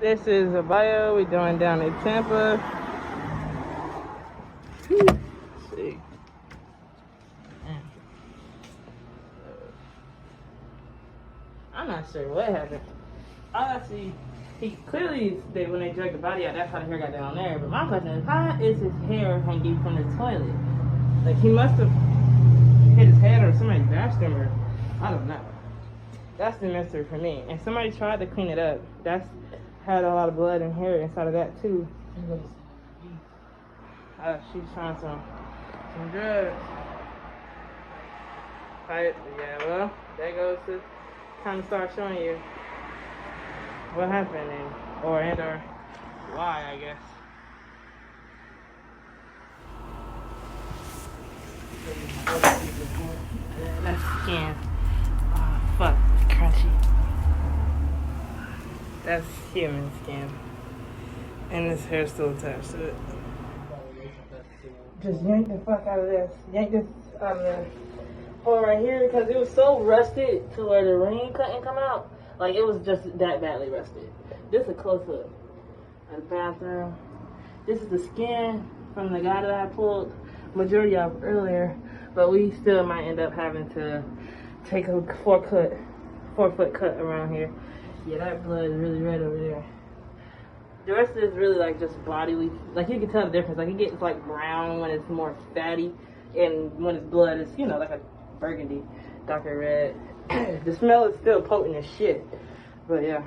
This is a bio we're doing down in Tampa. Let's see. I'm not sure what happened. All I see, he clearly, when they drug the body out, that's how the hair got down there. But my question is, how is his hair hanging from the toilet? Like, he must have hit his head or somebody bashed him, or I don't know. That's the mystery for me. And somebody tried to clean it up. That's had a lot of blood and hair inside of that too. She's trying some drugs. Right, yeah, well, there goes the time to start showing you what happened or why, I guess. That's skin. Oh, fuck, it's crunchy. That's human skin. And this hair still attached to it. Just yank the fuck out of this. Yank this out of the hole right here because it was so rusted to where the ring couldn't come out. Like, it was just that badly rusted. This is a close-up of the bathroom. This is the skin from the guy that I pulled majority of earlier, but we still might end up having to take a 4-foot cut around here. Yeah, that blood is really red over there. The rest is really like just bodily. Like, you can tell the difference. Like, it gets like brown when it's more fatty, and when it's blood, it's, you know, like a burgundy, darker red. The smell is still potent as shit, but yeah.